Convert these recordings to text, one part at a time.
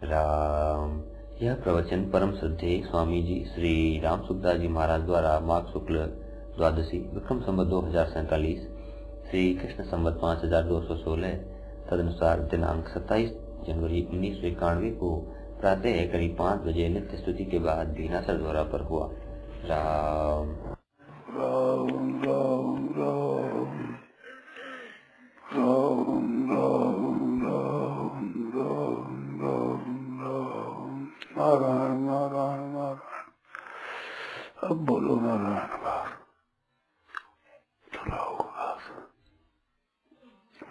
राम। यह प्रवचन परम श्रद्धेय स्वामी जी श्री राम सुखदास जी महाराज द्वारा माघ शुक्ल द्वादशी विक्रम संवत 2047 श्री कृष्ण संवत 5216 तदनुसार दिनांक 27 जनवरी 1991 को प्रातः करीब 5 बजे नित्य स्तुति के बाद दीनासर द्वारा पर हुआ। राम राम राम राम राम राम राम राम राम राम नारायण नारायण नारायण। अब बोलो नारायण बार चलाओ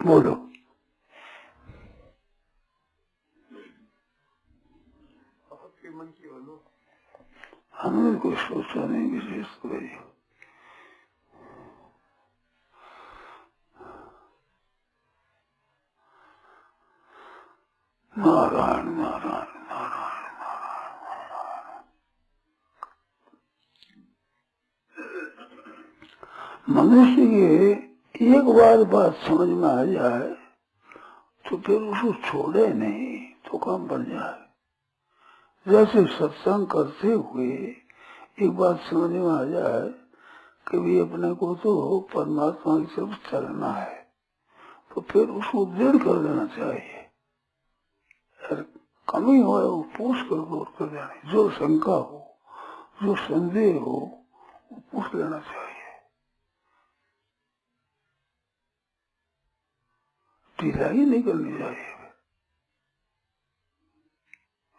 बोलो। आपके मन की बोलो। हमने कोई सोचा नहीं विशेष कोई। नारायण नारायण नारायण नारायण। मनुष्य के एक बात समझ में आ जाए तो फिर उसको छोड़े नहीं तो काम बन जाए। जैसे सत्संग करते हुए एक बात समझ में आ जाए कि भी अपने को तो परमात्मा की तरफ चलना है तो फिर उसको दृढ़ कर देना चाहिए। कमी हो वो पूछ कर दूर कर देना। जो शंका हो जो संदेह हो वो पूछ लेना चाहिए। ढिलाई नहीं करनी चाहिए।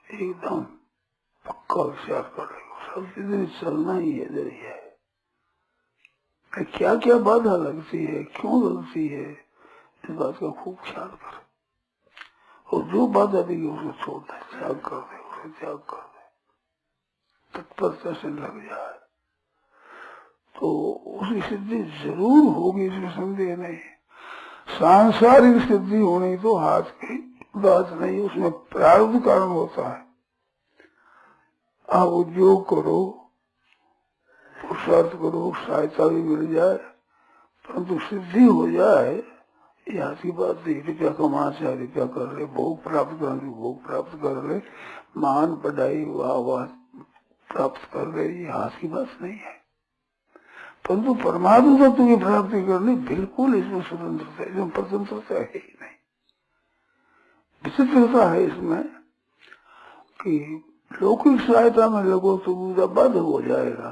एकदम पक्का विचार कर रहे हो सब इधर चलना ही है इधर ही है। क्या क्या बाधा लगती है क्यों लगती है इस बात का खूब ख्याल कर। और जो बाधा देगी उसको छोड़ दे त्याग कर दे उसे त्याग कर दे। तत्परता से लग जाए तो उसकी सिद्धि जरूर होगी इसमें संदेह नहीं। सांसारिक सिद्धि होनी तो हाथ की बात नहीं उसमें प्रारब्ध कारण होता है। आप उद्योग करो पुरुषार्थ करो सहायता भी मिल जाए परंतु सिद्धि हो जाए यहाँ की बात नहीं। रुपया कमा चाहे रुपया कर ले भोग प्राप्त करने भोग प्राप्त कर ले मान बढ़ाई वाह वाह प्राप्त कर ले ये हाथ की बात नहीं है। परंतु परमात्मा तत्व की प्राप्ति करनी बिल्कुल इसमें स्वतंत्रता इसमें स्वतंत्रता है ही नहीं। विचित्रता है इसमें कि लौकिक सहायता में लगो तो बुरा बद हो जाएगा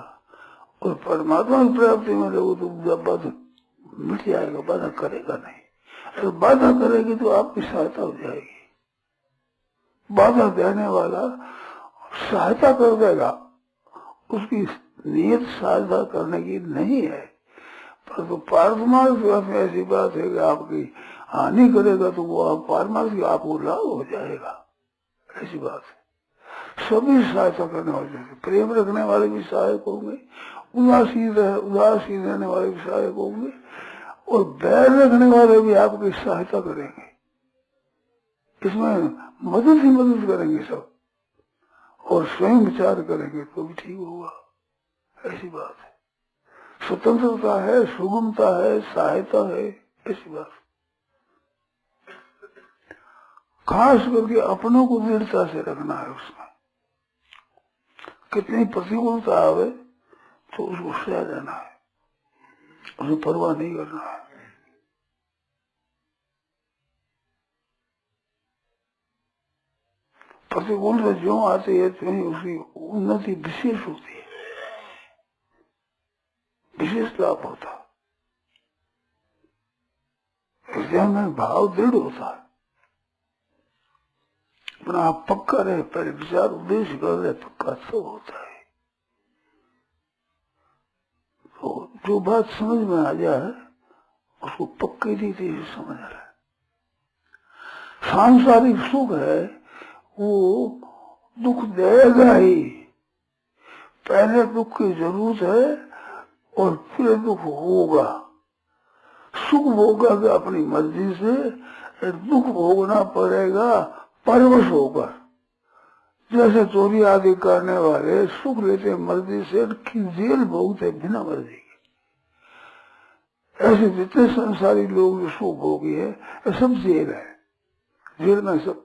और परमात्मा की प्राप्ति में लगो तो बुरा बद मिट जाएगा। बाधा करेगा नहीं। अगर बाधा करेगी तो आपकी सहायता हो जाएगी। बाधा देने वाला सहायता कर देगा उसकी नियत सहायता करने की नहीं है। परंतु पारमार्थिक में ऐसी बात है कि आपकी हानि करेगा तो वो आप पारमार्थिक आपको लाभ हो जाएगा। ऐसी बात है। सभी सहायता करने वाले प्रेम रखने वाले भी सहायक होंगे उदासीन रहने वाले भी सहायक होंगे और बैर रखने वाले भी आपकी सहायता करेंगे। इसमें मदद ही मदद करेंगे सब और स्वयं विचार करेंगे तो भी ठीक होगा। ऐसी बात है। स्वतंत्रता है सुगमता है सहायता है ऐसी बात। खास करके अपनों को दृढ़ता से रखना है। उसमें कितनी प्रतिकूलता आवे तो उसको सह लेना है उसे परवाह नहीं करना है। प्रतिकूलता जो आती है तो उसकी उन्नति विशेष होती है विशेष लाभ होता है। में भाव दृढ़ होता है। अपना आप पक्का रहे पहले विचार उद्देश्य कर रहे पक्का सब होता है। तो जो बात समझ में आ जाए उसको पक्की रीति से समझ आ रहा है। सांसारिक सुख है वो दुख देगा ही। पहले दुख की जरूरत है और फिर दुख होगा। सुख भोगा अपनी मर्जी से दुख भोगना पड़ेगा परवश होकर। जैसे चोरी आदि करने वाले सुख लेते मर्जी से जेल भोगते बिना मर्जी के। ऐसे जितने संसारी लोग जो सुख भोगी है सब जेल है। जेल में सब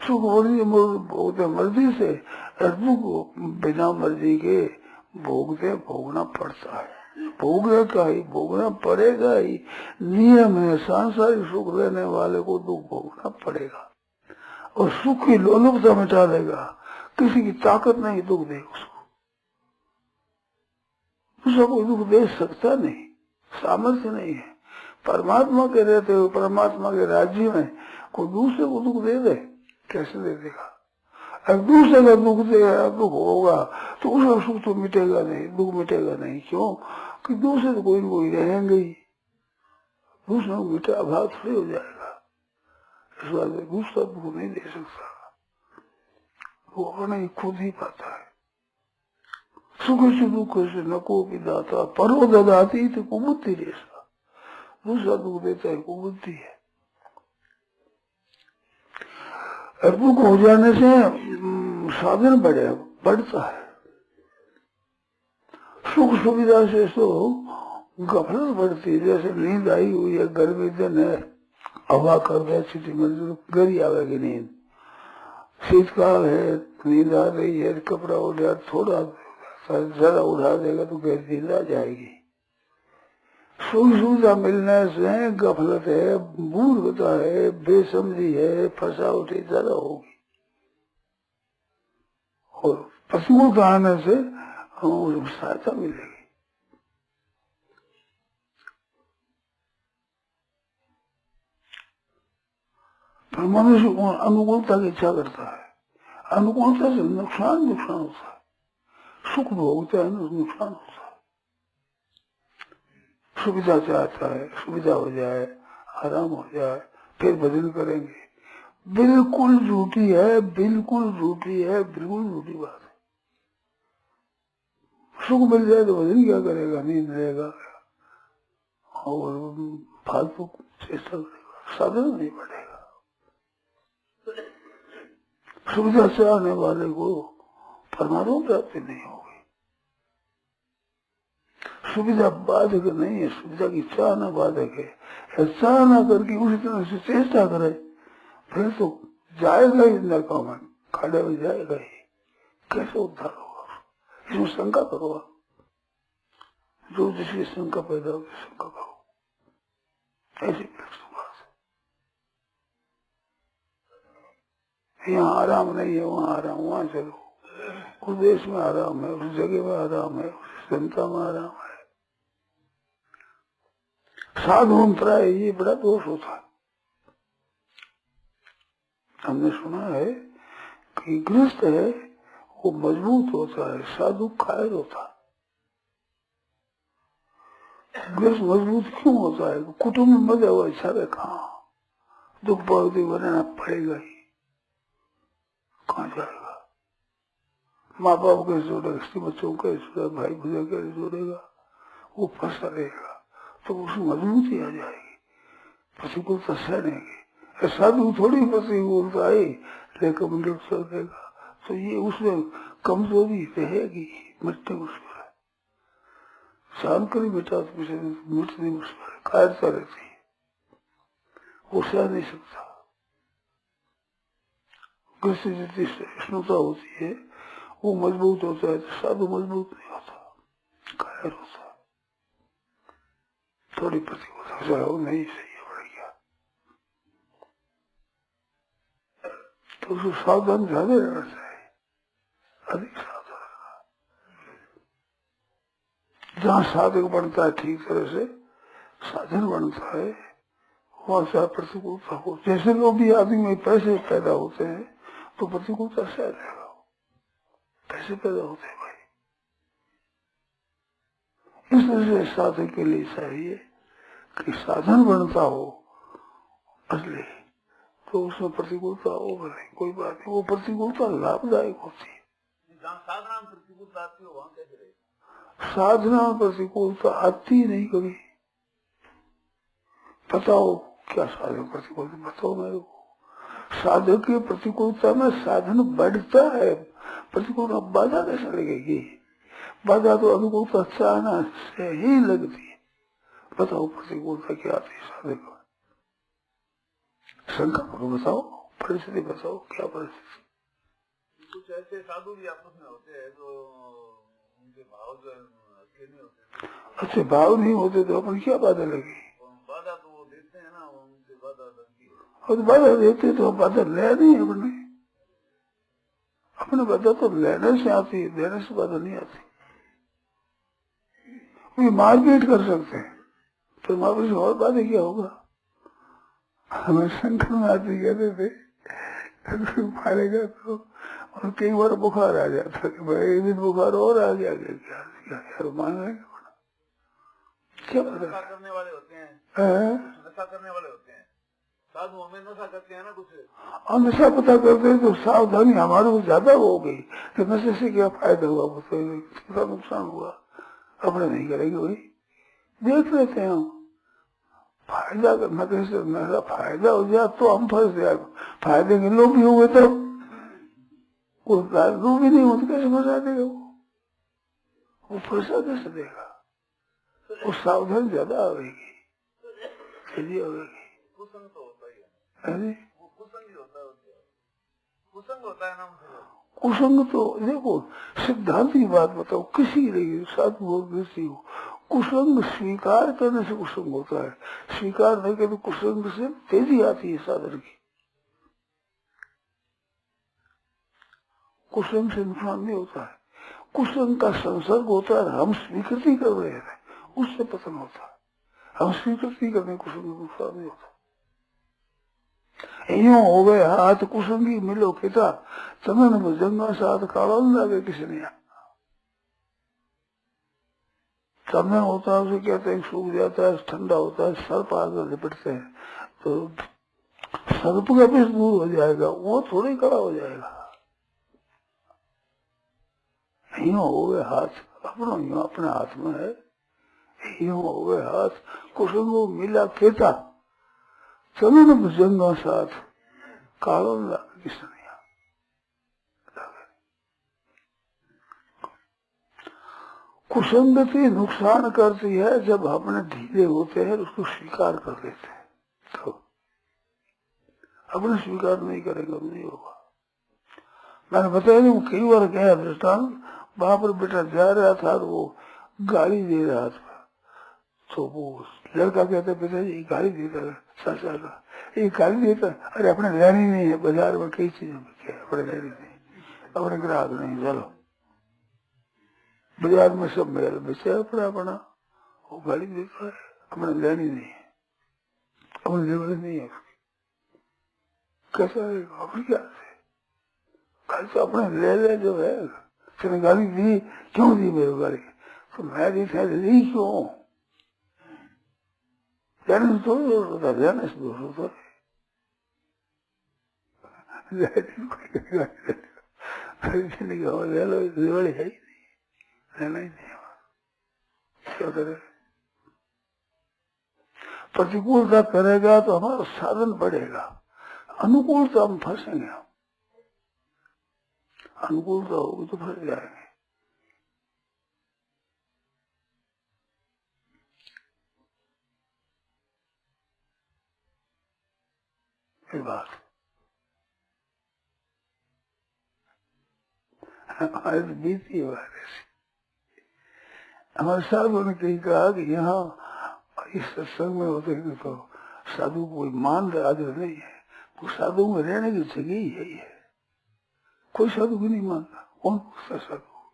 सुख भोगते मर्जी से, दुख बिना मर्जी के भोगते भोगना पड़ता है। भोगेगा ही, भोगना पड़ेगा ही, नियम है। सांसारिक सुख लेने वाले को दुख भोगना पड़ेगा और सुख की लोलुपता मिटा देगा। किसी की ताकत नहीं दुख दे उसको, दूसरा कोई दुख दे सकता नहीं, सामर्थ्य नहीं है। परमात्मा के रहते हुए, परमात्मा के राज्य में कोई दूसरे को दुख दे दे, कैसे दे देगा? अगर दूसरे का दुख देगा, दुख होगा तो उसका सुख तो मिटेगा नहीं, दुख मिटेगा नहीं। क्यों? कि दूसरे तो कोई रहेंगे ही, दूसरा को मिटा अभाव थोड़ी हो जाएगा। इस बात में दूसरा दुख नहीं दे सकता, वो अपने खुद ही पाता है। सुख से दुख से नको की दाता परो ददाती तो कुबुद्धि जैसा, दूसरा दुख देता है कुबुद्धि है। दुख हो जाने से साधन बढ़ता है। सुख सुविधा से तो गफलत बढ़ती है। जैसे नींद आई हुई है, गर्मी दिन है, हवा कर दे छिटी मंजूर गरी आवेगी नींद। शीतकाल है, नींद आ रही है, कपड़ा उड़ा थोड़ा जरा उड़ा देगा तो गहरी नींद आ जाएगी। सुख सुविधा मिलने से गफलत है, मूर्खता है, बेसमझी है, फसावटी ज्यादा होगी और प्रतिकूलता आने से सहायता मिलेगी। पर मनुष्य अनुकूलता की इच्छा करता है, अनुकूलता से नुकसान होता है। सुख भोगता है, नुकसान होता है। सुविधा चाहता है, सुविधा हो जाए, आराम हो जाए, फिर भजन करेंगे। बिल्कुल झूठी है, बिल्कुल झूठी है, बिल्कुल झूठी बात है। सुख मिल जाए तो भजन क्या करेगा? नींद रहेगा और फालतू चेष्टा करेगा, साधन नहीं बढ़ेगा। सुविधा चाहने वाले को परमात्मा प्राप्ति नहीं होगी। सुविधा बाधक नहीं है, सुविधा की चाहना बाधक है। चाहना करके उसी तरह से चेष्टा करे फिर तो जाएगा ही नरकों में, खाड़े में जाएगा ही। कैसे उद्धार होगा? इसमें शंका करो। जो जिसकी शंका पैदा होगी शंका करो, ऐसी बात है। यहाँ आराम नहीं है, वहाँ आराम, वहाँ चलो। उस देश में आराम है, उस जगह में आराम है, उस जनता में आराम है। साधुंतरा है, ये बड़ा दोष होता है। हमने सुना है कि गृहस्थ है वो मजबूत होता है, साधु कायर होता है। गृहस्थ मजबूत क्यों होता है? कुटुंब में मजा हुआ इच्छा है, कहाँ दुख पावती बनाना पड़ेगा ही, कहाँ जाएगा? माँ बाप कैसे जोड़ेगा, स्त्री बच्चों कैसे जोड़ेगा, भाई भैया कैसे जोड़ेगा? वो फंसा रहेगा तो उसमें मजबूती आ जाएगी, प्रतिकूलता सहनेगी। साधु थोड़ी प्रतिकूलता आई लेकर मंडल चल देगा तो ये उसमें कमजोरी रहेगी, मिटने मुश्किल है। सहन करी बेटा तो मिटनी मुश्किल है, कायरता रहती है, वो सह नहीं सकता। किसी जितनी सहिष्णुता होती है वो मजबूत होता है, साधु मजबूत नहीं होता, कायर होता। थोड़ी प्रतिकूलता हो नहीं सही है, बढ़ गया तो उसको सावधान ज्यादा रहना चाहिए, अधिक सावधान रहना। जहाँ साधक बनता है ठीक तरह से साधन बनता है, वहां से प्रतिकूलता हो। जैसे लोग भी आदमी में पैसे पैदा होते हैं तो प्रतिकूलता से रहेगा, पैसे पैदा होते हैं भाई। इस तरह से साधक के लिए चाहिए कि साधन बनता हो असली, तो उसमें प्रतिकूलता होगा नहीं, कोई बात नहीं। वो प्रतिकूलता लाभदायक होती है। साधना में प्रतिकूलता आती हो वहां कैसे रहेगा? साधना में प्रतिकूलता आती नहीं कभी। बताओ क्या साधन प्रतिकूलता, बताओ मेरे को। साधक की प्रतिकूलता में साधन बढ़ता है, प्रतिकूलता बाधा कैसे लगेगी? बाधा तो अनुकूलता चाहना से ही लगती है। बताओ प्रतिकूलता क्या आती है साधक में? शंका करो, बताओ परिस्थिति बताओ, क्या परिस्थिति? कुछ ऐसे साधु भी आपस में होते हैं जो उनके भाव जो अच्छे नहीं होते। अच्छे भाव नहीं होते तो अपन क्या बाधा लगी? बाधा तो वो देते हैं ना, उनसे बाधा लगती है। और बाधा देते तो बाधा ले नहीं अपने बाधा तो लेने से आती है, देने से बाधा नहीं आती। वे मारपीट कर सकते हैं तो मारपीट से और बातें क्या होगा? हमें शंकर में आती कहते थे मारेगा तो, और कई बार बुखार आ जाता कि भाई एक दिन बुखार और आ गया, क्या यार मान लेंगे क्या नशा करने वाले होते हैं, नशा करने वाले होते हैं साधु, हमें नशा करते हैं ना कुछ, और नशा पता करते हैं तो सावधानी हमारे को ज्यादा हो गई कि नशे से क्या फायदा हुआ, उसका नुकसान हुआ, अपने नहीं करेंगे भाई, देख लेते हैं हम फायदा करना, कैसे मेरा फायदा हो जाए तो हम फंस जाए, फायदे के लोग भी हो गए तो लोग भी नहीं होते, कैसे फंसा देगा वो फंसा कैसे देगा? वो सावधानी ज्यादा आवेगी, कुसंग तो होता ही है, वो कुसंग ही होता है, कुसंग होता है ना कुसंग। तो देखो सिद्धांत की बात बताओ, किसी नहीं साधु हो किसी हो, कुसंग स्वीकार करने से कुसंग होता है, स्वीकार नहीं करे तो कुसंग से तेजी आती है साधन की। कुसंग से नुकसान नहीं होता है, कुसंग का संसर्ग होता है, हम स्वीकृति कर रहे हैं उससे पतन होता है, हम स्वीकृति करने कुसंग नुकसान नहीं होता। यूं हो गए हाथ कुसंगी मिलो पिता, चंदन भुजंगा साथ काला लगे किसी ने। चंदन होता है उसे कहते हैं सूख जाता है, ठंडा होता है, सर्प आकर लिपटते हैं तो सर्प का भी दूर हो जाएगा, वो थोड़ी कड़ा हो जाएगा। यूं हो गए हाथ अपना, यूं अपने हाथ में है, यूं हो गए हाथ कुसंगो मिला खेता, चंदन भुजंगा साथ काला लगे किसी ने। कुसंगति नुकसान करती है जब अपने ढीले होते हैं, उसको स्वीकार कर लेते हैं, तो अपने स्वीकार नहीं करेंगे नहीं होगा। मैंने बताया नहीं, वो कई बार गया दृष्टांत, वहां पर बेटा जा रहा था और वो गाली दे रहा था, तो वो लड़का कहता पिताजी गाली देता चाचा का, ये गाली देता, अरे अपने लेनी नहीं है, बाजार में कई चीजों में क्या अपने लेनी नहीं, अपने ग्राहक नहीं, चलो बाजार में सब मेल बेचे अपना अपना, वो गाली देता है, अपने लेनी नहीं है, अपने लेवल नहीं है उसकी, कैसा है अपनी क्या से गाली तो अपने ले ले जो है, उसने गाली दी, क्यों दी मेरे गाली, तो मैं दी दी क्यों, लेने से थोड़ी दोष होता है, लेने से दोष होता है, ले लो दिवाली है ही नहीं, लेना ही नहीं, क्या करे? प्रतिकूलता करेगा तो हमारा साधन बढ़ेगा, अनुकूलता हम फंसेंगे, हम अनुकूलता होगी तो फंस जाएंगे। बात हमारे तो बीती है बात ऐसी, हमारे साधु ने कहीं कहा कि यहाँ इस सत्संग में होते हैं तो साधु कोई मान आदर नहीं है, वो साधु में रहने की जगह ही यही है, कोई साधु भी नहीं मानता, कौन पूछता साधु,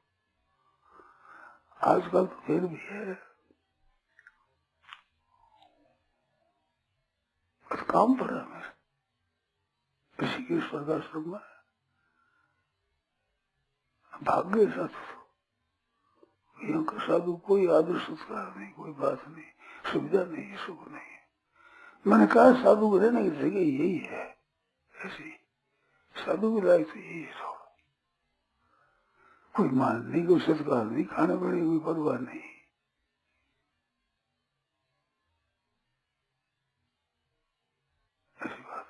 आजकल तो फिर भी है, काम पर है मेरे ऋषिकेश्वर का आश्रम में, भाग्य साधु, यहाँ का साधु कोई आदर सत्कार नहीं, कोई बात नहीं, सुविधा नहीं, सुख नहीं है। मैंने कहा साधु को रहने की जगह यही है, ऐसी साधु की लायक तो यही है, कोई मान नहीं, कोई सत्कार नहीं, खाने पीने कोई परवाह नहीं, ऐसी बात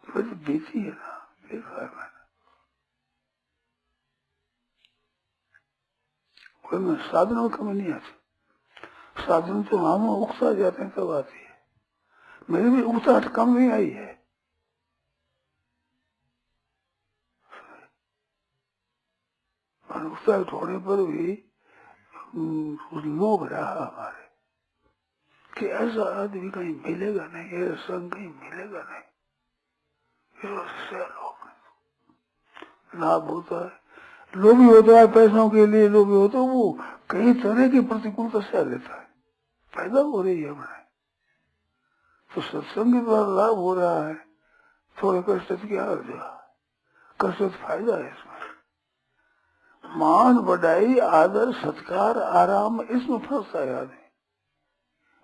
बड़ी बेची है ना, देखा है मैंने, कोई में साधनों में कमी नहीं आती, साधन तो हम उकसा जाते हैं तब आती है, मेरी भी उकसाहट कम नहीं आई है, अनुसार होने पर भी लोभ रहा हमारे कि ऐसा आदमी कहीं मिलेगा नहीं, ऐसा संग कहीं मिलेगा नहीं। लाभ होता है, लोभी होता है, पैसों के लिए लोभी होता है, वो कई तरह की प्रतिकूलता से लेता है, पैदा हो रही है हमारे। तो सत्संग के द्वारा लाभ हो रहा है, थोड़े कष्ट क्या हो जाए, कष्ट फायदा है इसमें। मान बढ़ाई आदर सत्कार आराम, इसमें फंसता है आदमी।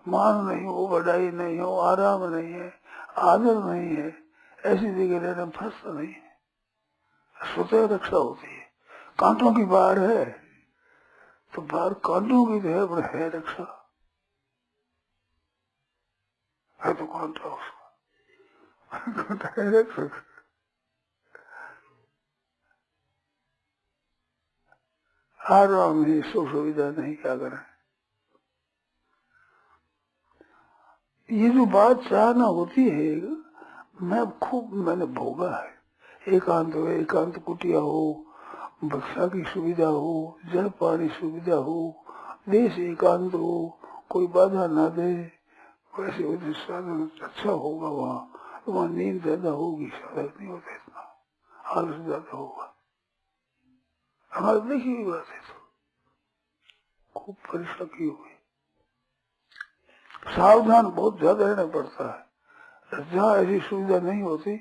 मान नहीं हो, बढ़ाई नहीं हो, आराम नहीं है, आदर नहीं है, ऐसी जगह रहने में फंसता नहीं है। स्वतः रक्षा होती है। कांटों की बाढ़ है तो बाढ़ कांटों की तो है, पर है रक्षा है तो कांटा उसका कांटा है रक्षा। आराम नहीं, सुख सुविधा नहीं, क्या करें। ये जो बात चाहना होती है, मैंने भोगा है। एकांत हो, एकांत कुटिया हो, भिक्षा की सुविधा हो, जल पानी सुविधा हो, देश एकांत हो, कोई बाधा ना दे, वैसे वैसे साधन अच्छा होगा वहाँ नींद ज्यादा होगी, साधन नहीं होता इतना, आलस ज्यादा होगा। हमारे देखी हुई बात है, तो खूब परीक्षा की हुई। सावधान बहुत ज्यादा रहना पड़ता है। जहाँ ऐसी सुविधा नहीं होती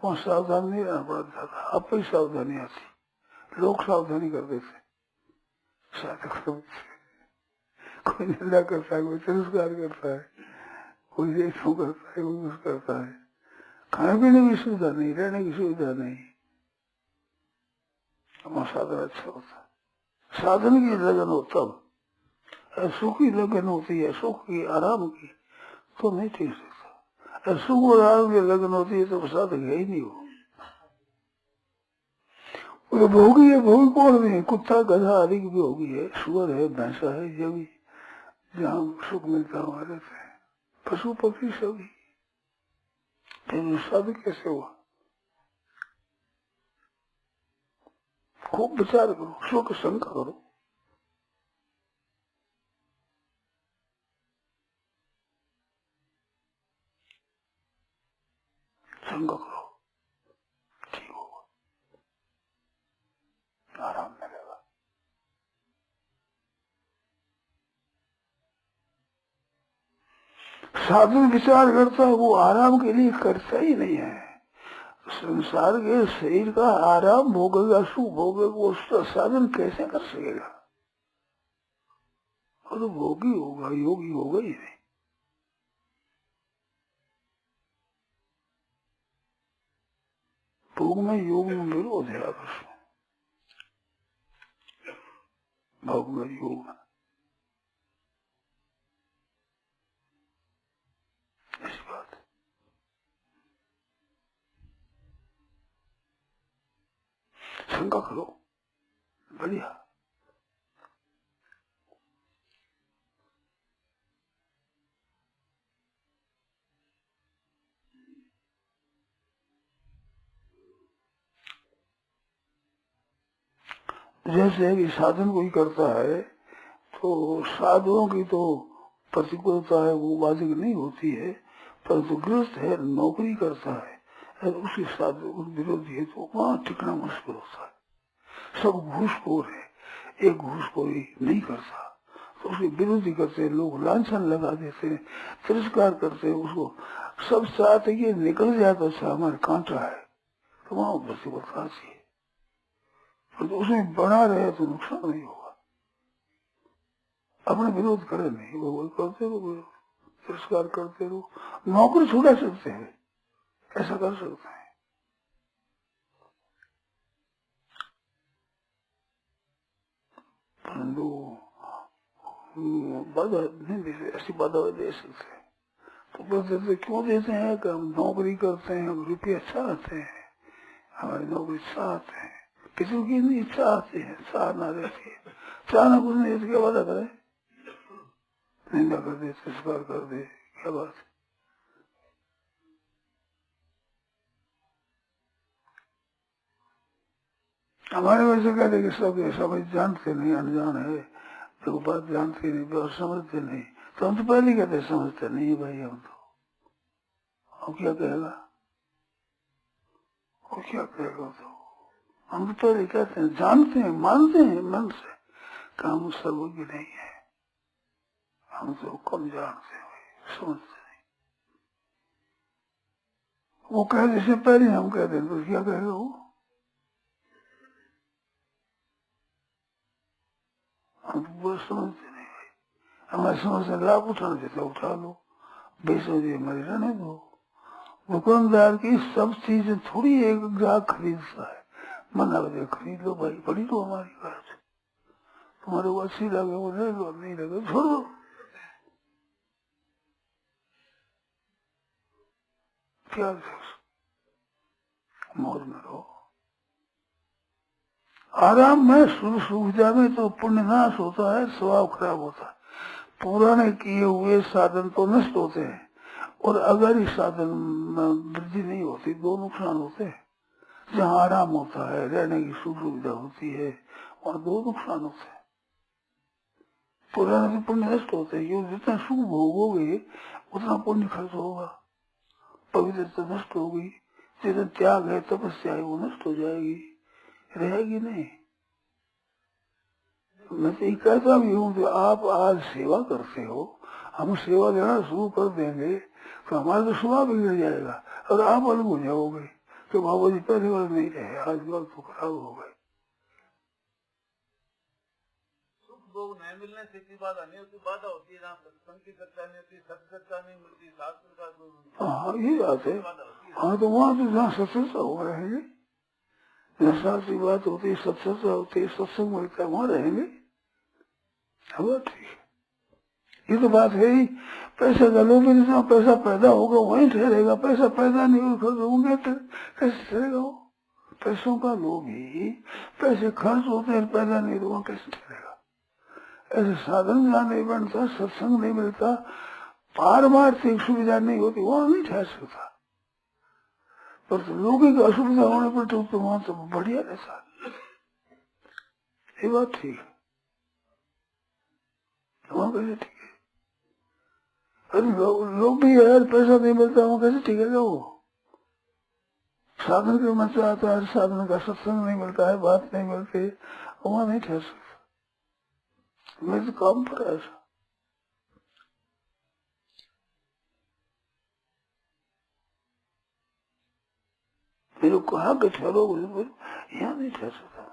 वहाँ सावधान नहीं रहना पड़ता था, अब ही सावधानी आती। लोग सावधानी कर देते, कोई निंदा करता है, कोई तिरस्कार करता है, कोई रेखों करता है, कोई कुछ करता है। खाने पीने की सुविधा नहीं, रहने की सुविधा नहीं, वहाँ साधन अच्छा होता है। साधन की लगन हो तब, सुख की लगन होती है, सुख की आराम की, तो नहीं ठीक सकता। सुख और आराम की लगन होती है तो साधन है ही नहीं हो। वो भोगी है, भोगी कौन नहीं, कुत्ता गधा आदि की भी होगी है, सुअर है, भैंसा है, ये भी जहाँ सुख मिलता वहां रहते हैं, पशु पक्षी सभी। फिर साधु कैसे हुआ? खूब विचार करो, शोक शंका करो। शंका करो, ठीक होगा, आराम मिलेगा। साधु विचार करता है, वो आराम के लिए करता ही नहीं है। संसार के शरीर का आराम भोगेगा, सुख भोगेगा, वो उसका साधन कैसे कर सकेगा? और तो भोगी होगा, योगी होगा ही नहीं। भोग में योग में विरोध है आपस में, भोग में योग ऐसी बात है। शंका करो, बढ़िया। जैसे कि साधन कोई करता है तो साधुओं की तो प्रतिकूलता है, वो बाधिक नहीं होती है, परंतु गृहस्थ है, नौकरी करता है और उसके साथ विरोधी है तो वहाँ टिकना मुश्किल होता है। सब घूसखोर है, एक घूसखोरी नहीं करता तो उसके विरोधी करते हैं, लोग लांछन लगा देते हैं, तिरस्कार करते हैं उसको। सब चाहते ये निकल जाए तो अच्छा, हमारे कांटा है, तो वहाँ प्रतिबद्धता है, तो उसमें बना रहे तो नुकसान नहीं होगा। अपने विरोध करे नहीं, वो करते रहो, तिरस्कार करते रहो, नौकरी छुड़ा सकते हैं, ऐसा कर सकते हैं। परंतु बाधा नहीं दे, ऐसी बाधा दे सकते हैं। तो बोलते क्यों देते हैं कि हम नौकरी करते हैं, हम रुपये चाहते हैं, हमारी नौकरी चाहते हैं, किसी की नहीं चाहते हैं, चाह ना रहती है, चाहना कुछ नहीं, इसके वादा करे, निंदा कर दे, तिरस्कार कर दे, क्या बात है। हमारे वैसे कहते कि सब ये समझ जानते नहीं, अनजान है, देखो बात जानते नहीं और समझते नहीं, तो हम तो पहले कहते समझते नहीं भाई, हम तो क्या कहेगा, वो क्या कहेगा, तो हम तो पहले कहते हैं, जानते हैं, मानते हैं मन से, काम सर्वज्ञ नहीं है, हम तो कम जानते हैं, समझते नहीं। वो कह जैसे पहले हम कहते हैं तो क्या कहेगा वो, हम तो पूरा समझते नहीं भाई, हमारे समझ से लाभ उठाना चाहते उठा लो, बेसमझी हमारी रहने दो। दुकानदार की सब चीजें थोड़ी एक ग्राहक खरीदता है, मना बजे खरीद लो भाई, पढ़ी लो हमारी बात, तुम्हारे को अच्छी लगे वो ले लो, नहीं लगे छोड़ो। क्या मौज में रहो, आराम में, सुख सुविधा में तो पुण्य नाश होता है, स्वभाव खराब होता है। पुराने किए हुए साधन तो नष्ट होते हैं और अगर इस साधन में वृद्धि नहीं होती, दो नुकसान होते हैं। जहाँ आराम होता है, रहने की सुख सुविधा होती है, वहाँ दो नुकसान होते हैं। पुराने से पुण्य नष्ट होते हैं, क्योंकि जितना सुख भोगोगे उतना पुण्य खर्च होगा, पवित्रता नष्ट होगी, जितना त्याग है, तपस्या है, वो नष्ट हो जाएगी, रहेगी नहीं। मैं तो ये कहता भी हूँ कि आप आज सेवा करते हो, हम सेवा देना शुरू कर देंगे तो हमारा तो स्वभाव बिगड़ जाएगा और आप अलग हो जाओगे कि बाबा जी पहले वाले नहीं रहे, आजकल तो खराब हो गए। सुख भोग नहीं मिलने से की बाधा नहीं होती, बाधा होती है जहाँ सत्संग की चर्चा नहीं होती, सत्संग नहीं मिलती, शास्त्र का। हाँ ये बात है। हाँ तो वहाँ तो जहाँ सत्संग हो रहेंगे, जहाँ शास्त्री बात होती है, सत्संग होती है, सत्संग मिलता है, वहाँ रहेंगे। ठीक, ये तो बात है ही। पैसे का लोभ, जितना पैसा पैदा होगा वहीं ठहरेगा, पैसा पैदा नहीं हो खर्च होंगे कैसे ठहरेगा वो। पैसों का लोभ ही, पैसे खर्च होते हैं, पैदा नहीं तो वहाँ कैसे ठहरेगा। ऐसे साधन जहाँ नहीं बनता, सत्संग नहीं मिलता, पारमार्थिक सुविधा नहीं होती, वहाँ नहीं ठहर सकता। पर तो लौकिक असुविधा होने पर तो वहाँ तो बढ़िया रहता, ये बात ठीक है, वहाँ कैसे ठीक है। अरे लोग भी यार पैसा नहीं मिलता, वहाँ कैसे टिकेगा वो। साधन के मत आता है, साधन का सत्संग नहीं मिलता है, बात नहीं मिलती, वहाँ नहीं ठहर सकता। मैं तो काम पर ऐसा मेरे को कहा कि ठहरो, यहाँ नहीं ठहर सकता।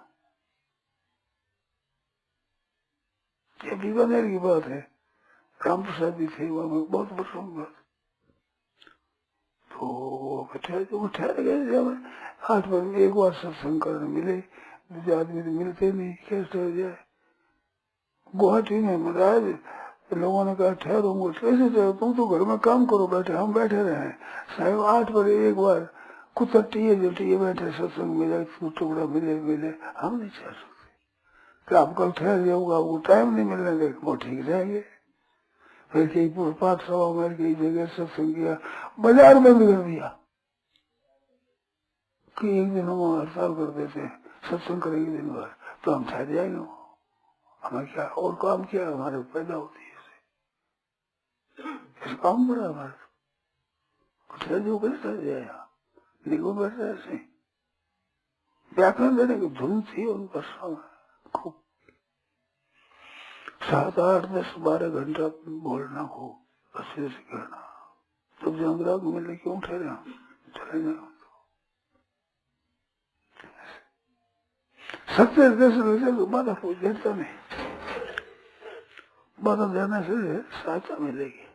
ये बीकानेर की बात है, राम प्रसाद जी थे वहाँ, बहुत वर्षों की बात। तो ठहर गए, जब 8 बजे एक बार सत्संग करने मिले, दूसरे आदमी तो मिलते नहीं, कैसे ठहर जाए। गुवाहाटी में महाराज लोगों ने कहा ठहरो, कैसे ठहरो, तुम तो घर में काम करो बैठे, हम बैठे रहे साहब। 8 बजे एक बार कुत्ता टीए बैठे, सत्संग मिले, टुकड़ा मिले, हम नहीं ठहर सकते। क्या आप कल ठहर जाऊंगा, वो टाइम नहीं मिलने देगा, वो ठीक रहेंगे। फिर कई पाठ सभा में कई जगह सत्संग किया, बाजार बंद कर दिया कि एक दिन हम हड़ताल कर देते हैं, सत्संग करेंगे दिन भर, तो हम ठहर जाएंगे। हमें क्या और काम किया, हमारे पैदा होती है इस काम बड़ा हमारे ठहर जो कैसे ठहर जाएगा, निगो बैठे ऐसे। व्याकरण देने की धुन थी उन वर्षों में खूब, 7, 8, 10, 12 घंटा बोलना हो, अच्छे से कहना, तब जब ग्राहक मिलने क्यों ठहरे, चले जाए। सत्य तो बाधा हो देता नहीं, बाधा देने से सहायता मिलेगी।